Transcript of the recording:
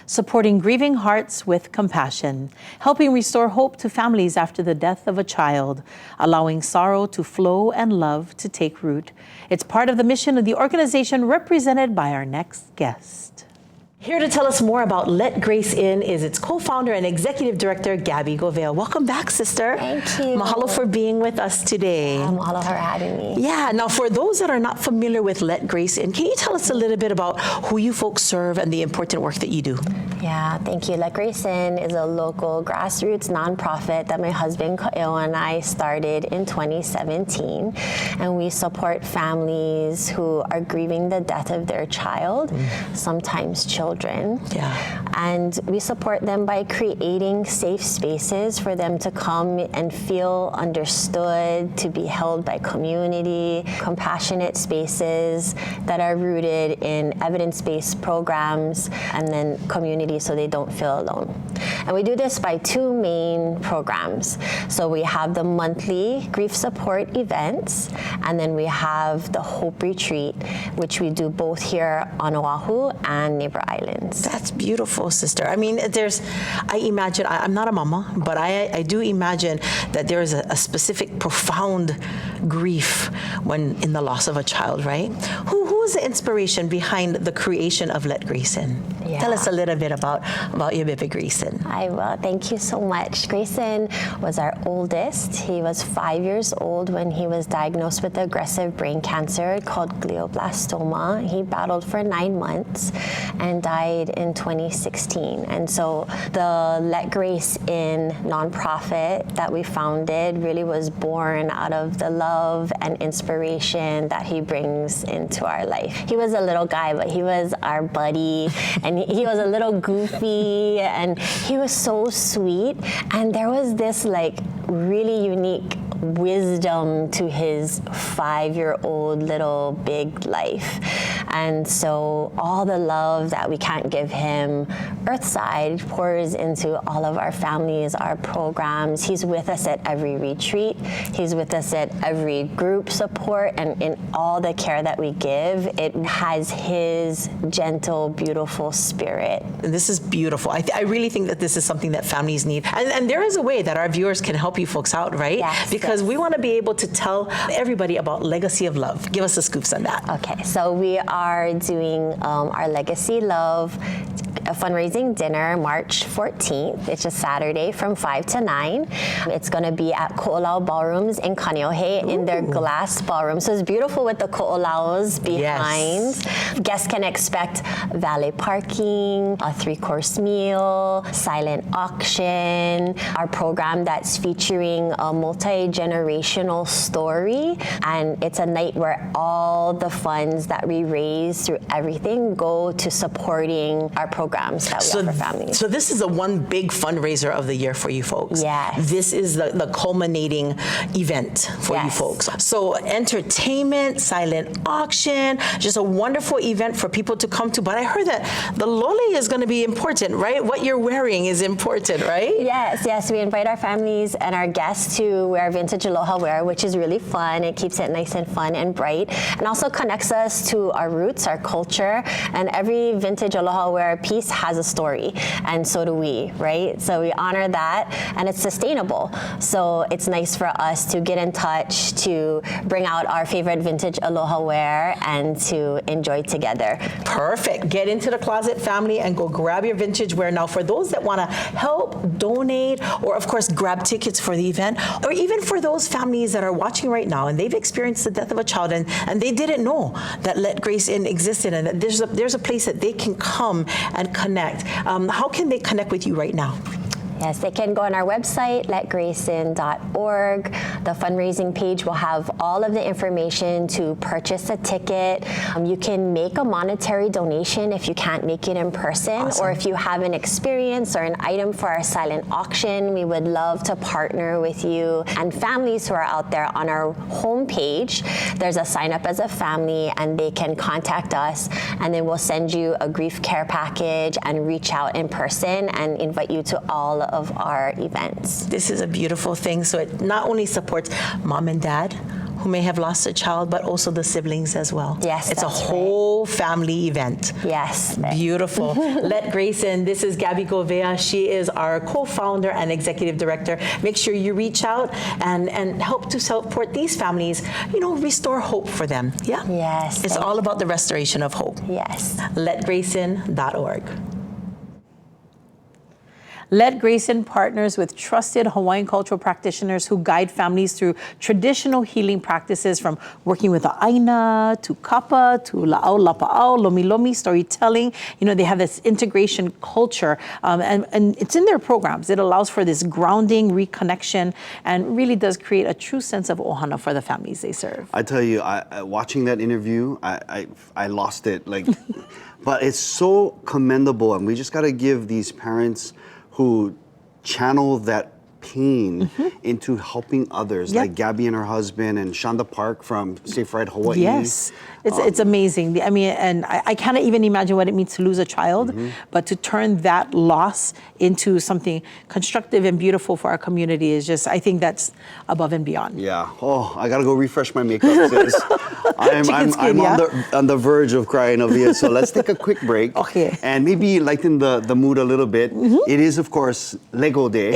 supporting grieving hearts with compassion, helping restore hope to families after the death of a child, allowing sorrow to flow and love to take root. It's part of the mission of the organization represented by our next guest. Here to tell us more about Let Grace In is its co-founder and executive director, Gabby Govale. Welcome back, sister. Thank you. Mahalo for being with us today. Mahalo for having me. Yeah, now for those that are not familiar with Let Grace In, can you tell us a little bit about who you folks serve and the important work that you do? Yeah, thank you. Let Grace In is a local grassroots nonprofit that my husband Kaeo and I started in 2017. And we support families who are grieving the death of their child, sometimes children. Yeah. And we support them by creating safe spaces for them to come and feel understood, to be held by community, compassionate spaces that are rooted in evidence-based programs, and then community so they don't feel alone. And we do this by two main programs. So we have the monthly grief support events, and then we have the Hope Retreat, which we do both here on Oahu and Neighbor Islands. That's beautiful, sister. I mean, I imagine, I'm not a mama, but I do imagine that there is a specific profound grief when in the loss of a child, right? Who was the inspiration behind the creation of Let Grace In? Yeah. Tell us a little bit about your baby Grayson. I will. Thank you so much. Grayson was our oldest. He was 5 years old when he was diagnosed with aggressive brain cancer called glioblastoma. He battled for 9 months and died in 2016. And so the Let Grace In nonprofit that we founded really was born out of the love and inspiration that he brings into our life. He was a little guy, but he was our buddy, and he was a little goofy, and he was so sweet. And there was this like really unique wisdom to his 5-year-old little big life. And so all the love that we can't give him earthside pours into all of our families, our programs. He's with us at every retreat. He's with us at every group support, and in all the care that we give, it has his gentle, beautiful spirit. This is beautiful. I really think that this is something that families need. And there is a way that our viewers can help you folks out, right? Yes, because yes. we want to be able to tell everybody about Legacy of Love. Give us the scoops on that. Okay, so we are doing our Legacy Love a fundraising dinner March 14th. It's a Saturday from 5 to 9. It's going to be at Ko'olau Ballrooms in Kaneohe in their glass ballroom. So it's beautiful with the ko'olaus behind. Yes. Guests can expect valet parking, a 3-course meal, silent auction, our program that's featuring a multi-generational story. And it's a night where all the funds that we raise through everything go to supporting our programs that we offer families. So this is the one big fundraiser of the year for you folks. Yes. This is the culminating event for you folks. So entertainment, silent auction, just a wonderful event for people to come to. But I heard that the lole is going to be important, right? What you're wearing is important, right? Yes. We invite our families and our guests to wear vintage aloha wear, which is really fun. It keeps it nice and fun and bright, and also connects us to our roots, our culture. And every vintage aloha wear piece has a story, and so do we, right? So we honor that, and it's sustainable. So it's nice for us to get in touch, to bring out our favorite vintage aloha wear, and to enjoy together. Perfect. Get into the closet, family, and go grab your vintage wear. Now, for those that want to help, donate, or of course grab tickets for the event, or even for those families that are watching right now and they've experienced the death of a child and they didn't know that Let Grace In existed and that there's a place that they can come and connect. How can they connect with you right now? Yes, they can go on our website, letgracein.org. The fundraising page will have all of the information to purchase a ticket. You can make a monetary donation if you can't make it in person. Awesome. Or if you have an experience or an item for our silent auction, we would love to partner with you. And families who are out there, on our homepage, there's a sign up as a family, and they can contact us, and then we'll send you a grief care package and reach out in person and invite you to all of our events. This is a beautiful thing. So it not only supports mom and dad who may have lost a child, but also the siblings as well. Yes, it's a that's right. whole family event. Yes. Beautiful. Let Grace in. This is Gabby Govea. She is our co-founder and executive director. Make sure you reach out and help to support these families, restore hope for them. Yeah? Yes. It's all about the restoration of hope. Yes. LetGraceIn.org. Let Grace In partners with trusted Hawaiian cultural practitioners who guide families through traditional healing practices, from working with the aina to kapa to la'au lapa'au, lomi lomi, storytelling. They have this integration culture, and it's in their programs. It allows for this grounding, reconnection, and really does create a true sense of ohana for the families they serve. I tell you, watching that interview, I lost it. But it's so commendable, and we just got to give these parents who channel that pain into helping others, Yep. like Gabby and her husband, and Shonda Park from Safe Ride Hawaii. Yes, it's amazing. I mean, and I cannot even imagine what it means to lose a child, but to turn that loss into something constructive and beautiful for our community is just, I think that's above and beyond. Yeah. Oh, I gotta go refresh my makeup, sis. Chicken skin, I'm yeah? on the verge of crying over here. So let's take a quick break. Okay. And maybe lighten the mood a little bit. It is, of course, Lego Day. It